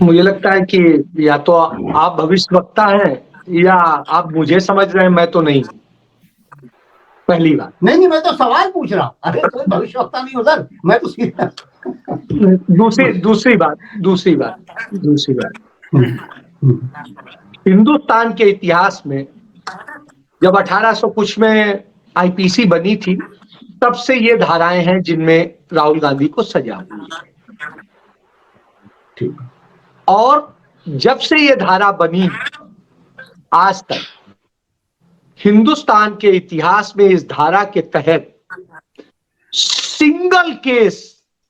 मुझे लगता है कि या तो आप भविष्यवक्ता हैं या आप मुझे समझ रहे हैं, मैं तो नहीं। पहली बात। नहीं, मैं तो सवाल पूछ रहा हूँ। अरे कोई भविष्यवक्ता नहीं हो सर, मैं तो दूसरी बात हिंदुस्तान के इतिहास में जब 1800 कुछ में आईपीसी बनी थी, तब से ये धाराएं हैं जिनमें राहुल गांधी को सजा हुई है। और जब से ये धारा बनी आज तक हिंदुस्तान के इतिहास में इस धारा के तहत सिंगल केस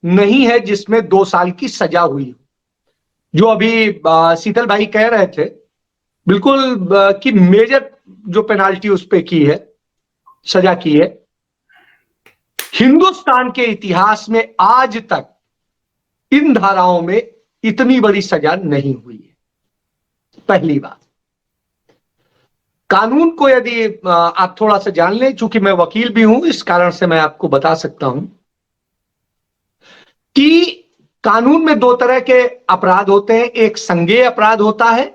नहीं है जिसमें 2 साल की सजा हुई। जो अभी शीतल भाई कह रहे थे बिल्कुल कि मेजर जो पेनाल्टी उस पे की है, सजा की है, हिंदुस्तान के इतिहास में आज तक इन धाराओं में इतनी बड़ी सजा नहीं हुई है। पहली बात। कानून को यदि आप थोड़ा सा जान लें, चूंकि मैं वकील भी हूं, इस कारण से मैं आपको बता सकता हूं कि कानून में 2 तरह के अपराध होते हैं। एक संज्ञेय अपराध होता है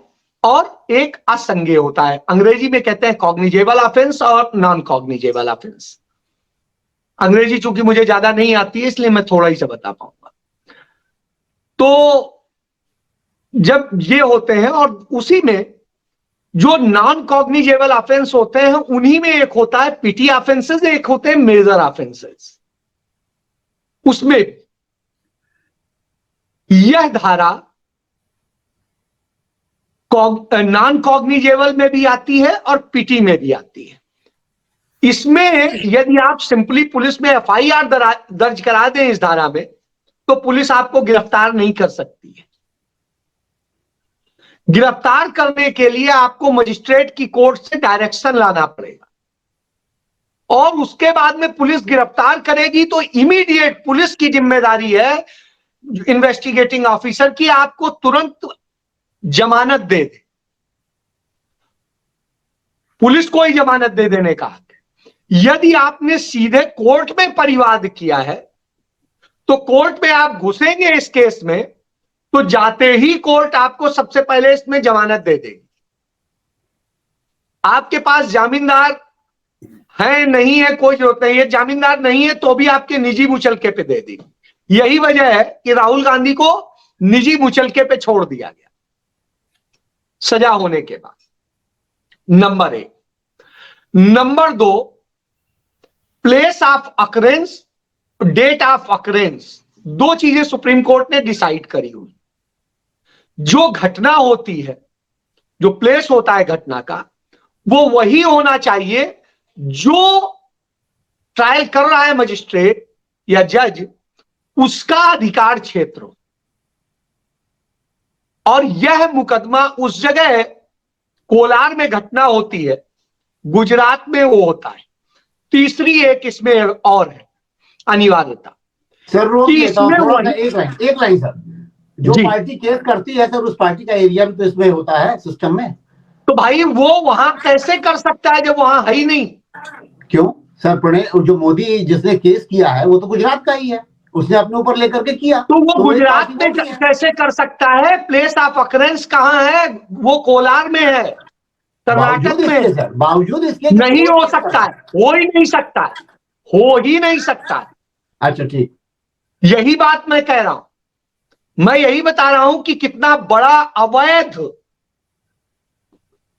और एक असंज्ञेय होता है। अंग्रेजी में कहते हैं कॉग्निजेबल ऑफेंस और नॉन कॉग्निजेबल ऑफेंस। अंग्रेजी चूंकि मुझे ज्यादा नहीं आती है, इसलिए मैं थोड़ा ही से बता पाऊंगा। तो जब ये होते हैं, और उसी में जो नॉन कॉग्निजेबल ऑफेंस होते हैं उन्हीं में एक होता है पिटी ऑफेंसेस, एक होते हैं मेजर ऑफेंसेस। उसमें यह धारा नॉन कॉग्निजेबल में भी आती है और पिटी में भी आती है। इसमें यदि आप सिंपली पुलिस में एफआईआर दर्ज करा दें इस धारा में, तो पुलिस आपको गिरफ्तार नहीं कर सकती है। गिरफ्तार करने के लिए आपको मजिस्ट्रेट की कोर्ट से डायरेक्शन लाना पड़ेगा, और उसके बाद में पुलिस गिरफ्तार करेगी तो इमीडिएट पुलिस की जिम्मेदारी है, इन्वेस्टिगेटिंग ऑफिसर की, आपको तुरंत जमानत दे दे। पुलिस को ही जमानत दे देने का हक है। यदि आपने सीधे कोर्ट में परिवाद किया है तो कोर्ट में आप घुसेंगे इस केस में, तो जाते ही कोर्ट आपको सबसे पहले इसमें जमानत दे देगी। आपके पास जामीनदार है नहीं है कोई जरूरत नहीं है, जामीनदार नहीं है तो भी आपके निजी मुचलके पे दे देगी। यही वजह है कि राहुल गांधी को निजी मुचलके पे छोड़ दिया गया सजा होने के बाद। Number 1। Number 2, place of occurrence, date of occurrence, 2 चीजें सुप्रीम कोर्ट ने डिसाइड करी हुई। जो घटना होती है, जो प्लेस होता है घटना का, वो वही होना चाहिए जो ट्रायल कर रहा है मजिस्ट्रेट या जज, उसका अधिकार क्षेत्र हो। और यह मुकदमा उस जगह कोलार में घटना होती है, गुजरात में वो होता है। तीसरी एक इसमें और है अनिवार्यता सर, रोक लेता हूं थोड़ा सा, एक लाइन सर। जो पार्टी केस करती है सर, उस पार्टी का एरिया भी तो इसमें होता है सिस्टम में। तो भाई वो वहां कैसे कर सकता है जब वहां है ही नहीं? क्यों सर? जो मोदी जिसने केस किया है वो तो गुजरात का ही है, उसने अपने ऊपर लेकर के किया। तो वो गुजरात में कैसे कर सकता है? प्लेस ऑफ अकरेंस कहां है? वो कोलार में है, कर्नाटक में। सर बावजूद इसके नहीं हो सकता है, हो ही नहीं सकता है, हो ही नहीं सकता है। अच्छा ठीक, यही बात मैं कह रहा हूं। मैं यही बता रहा हूं कि कितना बड़ा अवैध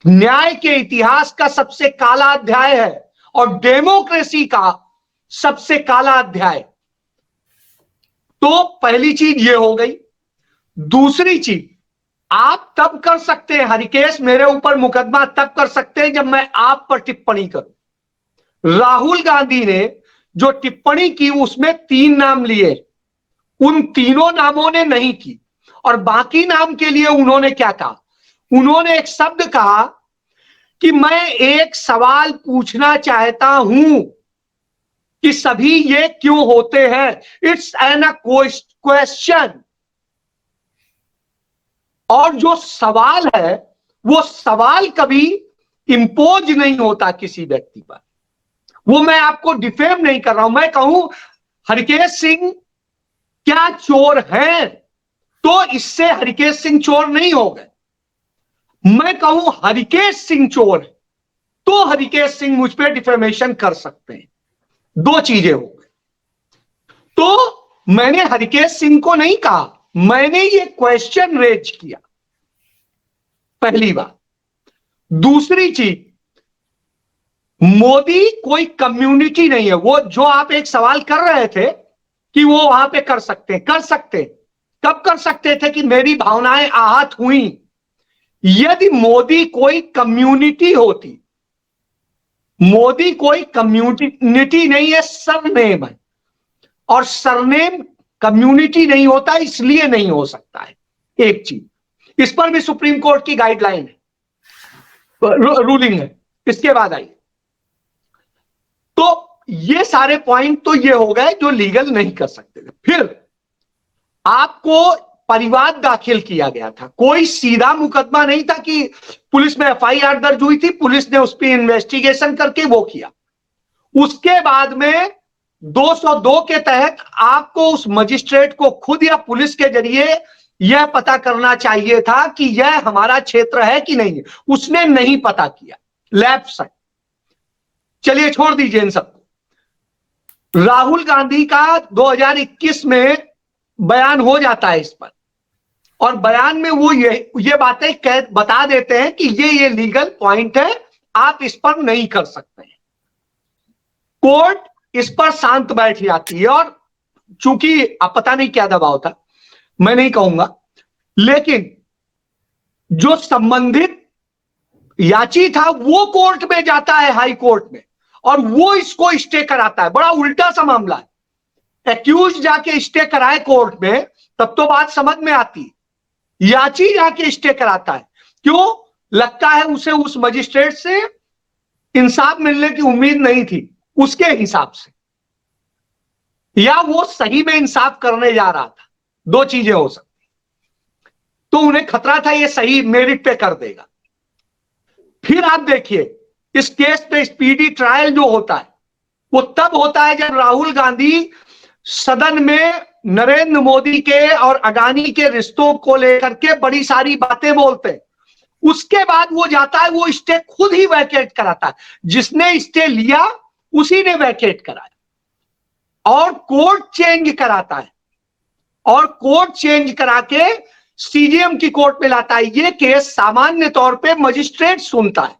न्याय के इतिहास का सबसे काला अध्याय है और डेमोक्रेसी का सबसे काला अध्याय। तो पहली चीज ये हो गई। दूसरी चीज, आप तब कर सकते हैं हरिकेश, मेरे ऊपर मुकदमा तब कर सकते हैं जब मैं आप पर टिप्पणी करूं। राहुल गांधी ने जो टिप्पणी की उसमें 3 नाम लिए, उन तीनों नामों ने नहीं की। और बाकी नाम के लिए उन्होंने क्या कहा? उन्होंने एक शब्द कहा कि मैं एक सवाल पूछना चाहता हूं कि सभी ये क्यों होते हैं। It's an a question. और जो सवाल है वो सवाल कभी इंपोज नहीं होता किसी व्यक्ति पर। वो मैं आपको डिफेम नहीं कर रहा हूं। मैं कहूं हरकेश सिंह क्या चोर हैं, तो इससे हरिकेश सिंह चोर नहीं हो गए। मैं कहूं हरिकेश सिंह चोर है तो हरिकेश सिंह मुझ पर डिफेमेशन कर सकते हैं। दो चीजें हो गई। तो मैंने हरिकेश सिंह को नहीं कहा, मैंने ये क्वेश्चन रेज किया, पहली बात। दूसरी चीज, मोदी कोई कम्युनिटी नहीं है। वो जो आप एक सवाल कर रहे थे कि वो वहां पे कर सकते हैं, कर सकते। कब कर सकते थे कि मेरी भावनाएं आहत हुई। यदि मोदी कोई कम्युनिटी होती, मोदी कोई कम्युनिटी नहीं है, सरनेम है, और सरनेम कम्युनिटी नहीं होता, इसलिए नहीं हो सकता है। एक चीज, इस पर भी सुप्रीम कोर्ट की गाइडलाइन है, रूलिंग है। इसके बाद आइए, तो ये सारे पॉइंट तो ये हो गए जो लीगल नहीं कर सकते थे। फिर आपको परिवाद दाखिल किया गया था, कोई सीधा मुकदमा नहीं था कि पुलिस में एफआईआर दर्ज हुई थी, पुलिस ने उस पर इन्वेस्टिगेशन करके वो किया। उसके बाद में 202 के तहत आपको उस मजिस्ट्रेट को खुद या पुलिस के जरिए यह पता करना चाहिए था कि यह हमारा क्षेत्र है कि नहीं है। उसने नहीं पता किया, लैप्स है। चलिए छोड़ दीजिए इन सबको। राहुल गांधी का 2021 में बयान हो जाता है इस पर, और बयान में वो ये बातें बता देते हैं कि ये लीगल पॉइंट है, आप इस पर नहीं कर सकते हैं। कोर्ट इस पर शांत बैठ जाती है, और चूंकि अब पता नहीं क्या दबाव था, मैं नहीं कहूंगा, लेकिन जो संबंधित याची था वो कोर्ट में जाता है, हाई कोर्ट में, और वो इसको स्टे कराता है। बड़ा उल्टा सा मामला है। एक्यूज जाके स्टे कराए कोर्ट में, तब तो बात समझ में आती। याची जाके स्टे कराता है, क्यों? लगता है उसे उस मजिस्ट्रेट से इंसाफ मिलने की उम्मीद नहीं थी उसके हिसाब से, या वो सही में इंसाफ करने जा रहा था। दो चीजें हो सकती, तो उन्हें खतरा था ये सही मेरिट पे कर देगा। फिर आप देखिए, इस केस पे स्पीडी ट्रायल जो होता है वो तब होता है जब राहुल गांधी सदन में नरेंद्र मोदी के और अडानी के रिश्तों को लेकर के बड़ी सारी बातें बोलते हैं। उसके बाद वो जाता है, वो स्टे खुद ही वैकेट कराता है। जिसने स्टे लिया उसी ने वैकेट कराया, और कोर्ट चेंज कराता है, और कोर्ट चेंज करा के सीजीएम की कोर्ट में लाता है। ये केस सामान्य तौर पे मजिस्ट्रेट सुनता है,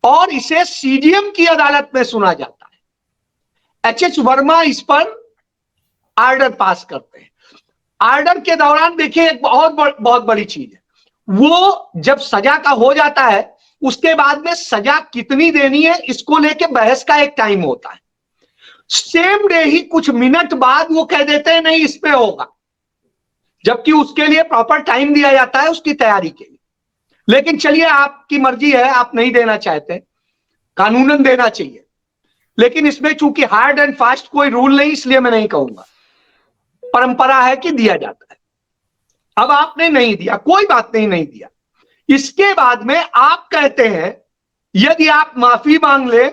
और इसे सीजीएम की अदालत में सुना जाता है। एचएच वर्मा इस पर ऑर्डर पास करते हैं। ऑर्डर के दौरान देखिए एक बहुत बड़ी चीज है, वो जब सजा का हो जाता है उसके बाद में सजा कितनी देनी है इसको लेके बहस का एक टाइम होता है। सेम डे ही कुछ मिनट बाद वो कह देते हैं नहीं इसमें होगा, जबकि उसके लिए प्रॉपर टाइम दिया जाता है उसकी तैयारी के लिए। लेकिन चलिए आपकी मर्जी है, आप नहीं देना चाहते, कानूनन देना चाहिए, लेकिन इसमें चूंकि हार्ड एंड फास्ट कोई रूल नहीं, इसलिए मैं नहीं कहूंगा, परंपरा है कि दिया जाता है। अब आपने नहीं दिया, कोई बात नहीं, नहीं दिया। इसके बाद में आप कहते हैं यदि आप माफी मांग ले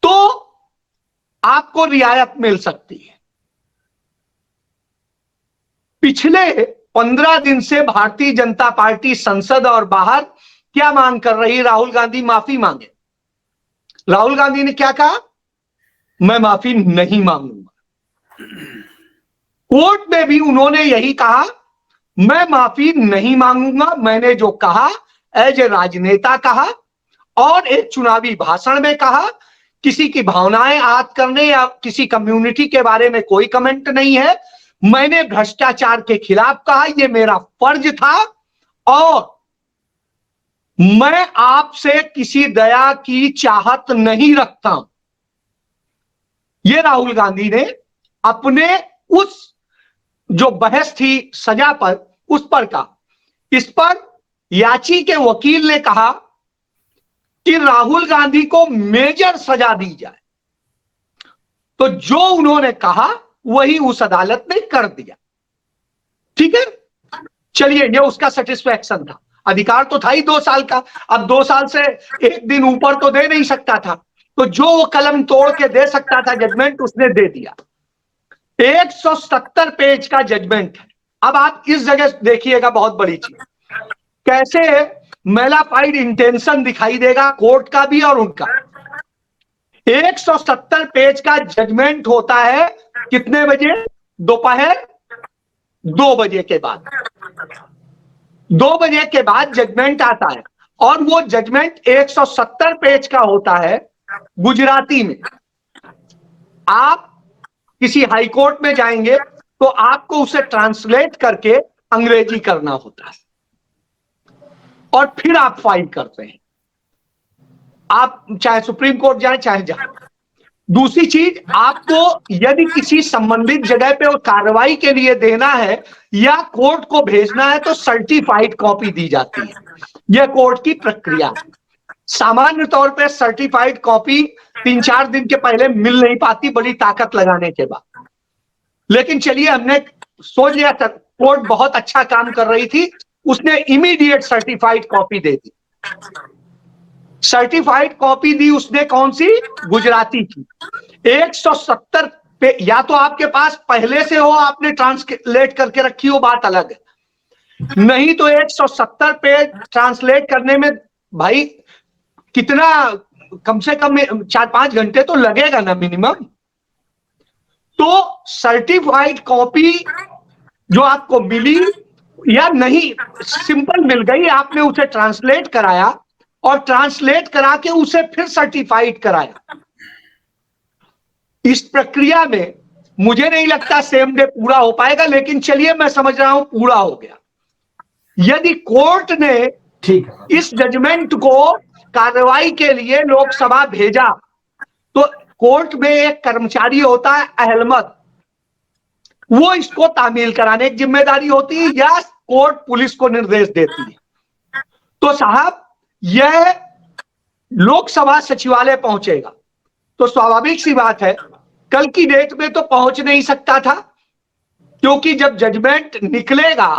तो आपको रियायत मिल सकती है। पिछले 15 दिन से भारतीय जनता पार्टी संसद और बाहर क्या मांग कर रही है? राहुल गांधी माफी मांगे। राहुल गांधी ने क्या कहा? मैं माफी नहीं मांगूंगा। कोर्ट में भी उन्होंने यही कहा, मैं माफी नहीं मांगूंगा। मैंने जो कहा एज ए राजनेता कहा, और एक चुनावी भाषण में कहा। किसी की भावनाएं आहत करने या किसी कम्युनिटी के बारे में कोई कमेंट नहीं है। मैंने भ्रष्टाचार के खिलाफ कहा, यह मेरा फर्ज था, और मैं आपसे किसी दया की चाहत नहीं रखता हूं। यह राहुल गांधी ने अपने उस जो बहस थी सजा पर, उस पर कहा। इस पर याची के वकील ने कहा कि राहुल गांधी को मेजर सजा दी जाए, तो जो उन्होंने कहा वही उस अदालत ने कर दिया। ठीक है, चलिए, ये उसका सेटिस्फैक्शन था। अधिकार तो था ही 2 साल का, अब 2 साल से एक दिन ऊपर तो दे नहीं सकता था, तो जो वो कलम तोड़ के दे सकता था जजमेंट, उसने दे दिया। 170 पेज का जजमेंट है। अब आप इस जगह देखिएगा बहुत बड़ी चीज, कैसे मेलाफाइड इंटेंशन दिखाई देगा कोर्ट का भी और उनका। 170 पेज का जजमेंट होता है कितने बजे? दोपहर 2 बजे के बाद। 2 बजे के बाद जजमेंट आता है और वो जजमेंट 170 पेज का होता है गुजराती में। आप किसी हाई कोर्ट में जाएंगे तो आपको उसे ट्रांसलेट करके अंग्रेजी करना होता है और फिर आप फाइल करते हैं, आप चाहे सुप्रीम कोर्ट जाए चाहे जाए। दूसरी चीज, आपको यदि किसी संबंधित जगह पे कार्रवाई के लिए देना है या कोर्ट को भेजना है तो सर्टिफाइड कॉपी दी जाती है। यह कोर्ट की प्रक्रिया है। सामान्य तौर पे सर्टिफाइड कॉपी 3-4 दिन के पहले मिल नहीं पाती, बड़ी ताकत लगाने के बाद। लेकिन चलिए, हमने सोच लिया था कोर्ट बहुत अच्छा काम कर रही थी, उसने इमीडिएट सर्टिफाइड कॉपी दे दी। सर्टिफाइड कॉपी दी उसने, कौन सी? गुजराती की। 170 पे, या तो आपके पास पहले से हो, आपने ट्रांसलेट करके रखी हो, बात अलग है। नहीं तो 170 पे ट्रांसलेट करने में भाई कितना, कम से कम 4-5 घंटे तो लगेगा ना मिनिमम। तो सर्टिफाइड कॉपी जो आपको मिली या नहीं, सिंपल मिल गई, आपने उसे ट्रांसलेट कराया और ट्रांसलेट करा के उसे फिर सर्टिफाइड कराया। इस प्रक्रिया में मुझे नहीं लगता सेम डे पूरा हो पाएगा, लेकिन चलिए मैं समझ रहा हूं पूरा हो गया। यदि कोर्ट ने इस जजमेंट को कार्रवाई के लिए लोकसभा भेजा तो कोर्ट में एक कर्मचारी होता है अहलमत, वो इसको तामील कराने की जिम्मेदारी होती है या कोर्ट पुलिस को निर्देश देती है। तो साहब, यह लोकसभा सचिवालय पहुंचेगा तो स्वाभाविक सी बात है कल की डेट में तो पहुंच नहीं सकता था, क्योंकि जब जजमेंट निकलेगा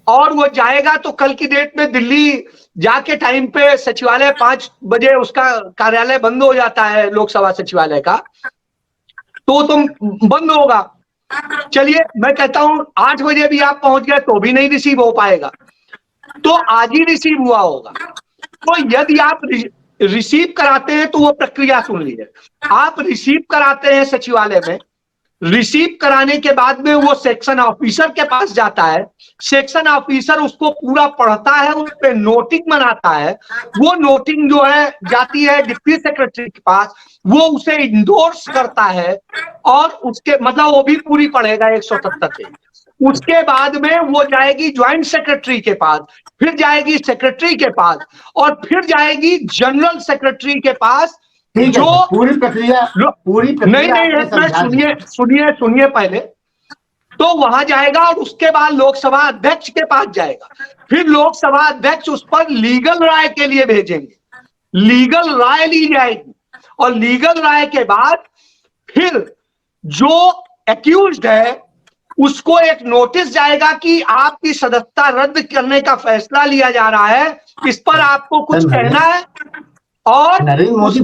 और वो जाएगा तो कल की डेट में दिल्ली जाके टाइम पे सचिवालय 5 बजे उसका कार्यालय बंद हो जाता है, लोकसभा सचिवालय का, तो बंद होगा। चलिए मैं कहता हूं 8 बजे भी आप पहुंच गए तो भी नहीं रिसीव हो पाएगा, तो आज ही रिसीव हुआ होगा। तो यदि आप रिसीव कराते हैं तो वो प्रक्रिया सुन लीजिए। आप रिसीव कराते हैं सचिवालय में, रिसीव कराने के बाद में वो सेक्शन ऑफिसर के पास जाता है, सेक्शन ऑफिसर उसको पूरा पढ़ता है, उस पर नोटिंग बनाता है, वो नोटिंग जो है जाती है डिप्टी सेक्रेटरी के पास, वो उसे इंडोर्स करता है और उसके मतलब वो भी पूरी पढ़ेगा 170 पेज। उसके बाद में वो जाएगी ज्वाइंट सेक्रेटरी के पास, फिर जाएगी सेक्रेटरी के पास और फिर जाएगी जनरल सेक्रेटरी के पास। जो पूरी प्रक्रिया नहीं, सुनिए पहले। तो वहां जाएगा और उसके बाद लोकसभा अध्यक्ष के पास जाएगा, फिर लोकसभा अध्यक्ष उस पर लीगल राय के लिए भेजेंगे, लीगल राय ली जाएगी और लीगल राय के बाद फिर जो एक्यूज्ड है उसको एक नोटिस जाएगा कि आपकी सदस्यता रद्द करने का फैसला लिया जा रहा है, इस पर आपको कुछ कहना है। और नरेंद्र मोदी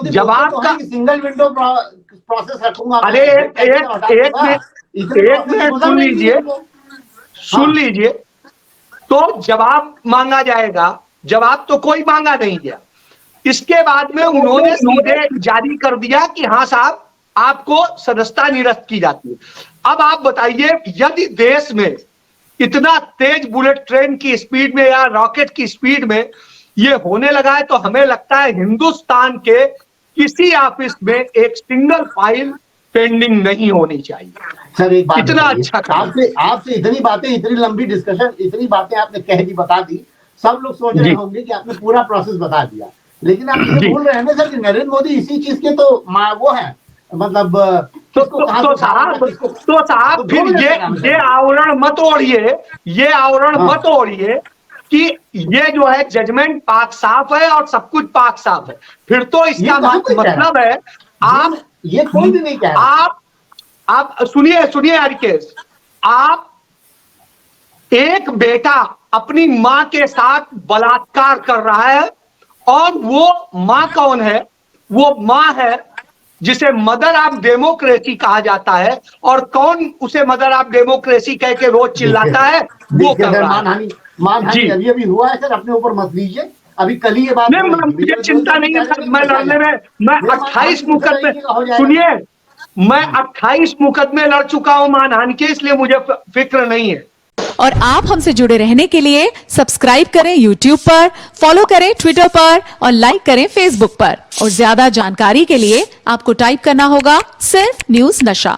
जवाब का सिंगल विंडो प्रोसेस रखूंगा। अरे एक मिनट सुन लीजिए। तो जवाब मांगा जाएगा, जवाब तो कोई मांगा नहीं गया। इसके बाद में उन्होंने सीधे जारी कर दिया कि हाँ साहब आपको सदस्यता निरस्त की जाती है। अब आप बताइए, यदि देश में इतना तेज बुलेट ट्रेन की स्पीड में या रॉकेट की स्पीड में ये होने लगा है, तो हमें लगता है हिंदुस्तान के किसी ऑफिस में एक सिंगल फाइल पेंडिंग नहीं होनी चाहिए। सर एक बात इतना अच्छा आपसे इतनी बातें, इतनी लंबी डिस्कशन, इतनी बातें आपने कह दी, बता दी, सब लोग सोच रहे होंगे कि आपने पूरा प्रोसेस बता दिया, लेकिन आप ये भूल रहे हैं सर कि नरेंद्र मोदी इसी चीज के तो वो है, मतलब तो साहब फिर ये आवरण मत ओढ़िए कि ये जो है जजमेंट पाक साफ है और सब कुछ पाक साफ है, फिर तो इसका मतलब है आप ये कोई भी नहीं कह रहा। आप सुनिए हरिकेश, आप एक बेटा अपनी मां के साथ बलात्कार कर रहा है और वो मां कौन है? वो मां है जिसे मदर ऑफ डेमोक्रेसी कहा जाता है, और कौन उसे मदर ऑफ डेमोक्रेसी कह के रोज चिल्लाता है, वो कर रहा है। मानहानि अभी अभी हुआ है सर, अपने ऊपर मत लीजिए, अभी कल ही ये बात मुझे चिंता नहीं है सर, मैं लड़ने में, मैं 28 मुकदमे, सुनिए, मैं 28 मुकदमे लड़ चुका हूं मानहानि के, इसलिए मुझे फिक्र नहीं है। और आप हमसे जुड़े रहने के लिए सब्सक्राइब करें YouTube पर, फॉलो करें Twitter पर और लाइक करें Facebook पर। और ज्यादा जानकारी के लिए आपको टाइप करना होगा सिर्फ न्यूज नशा।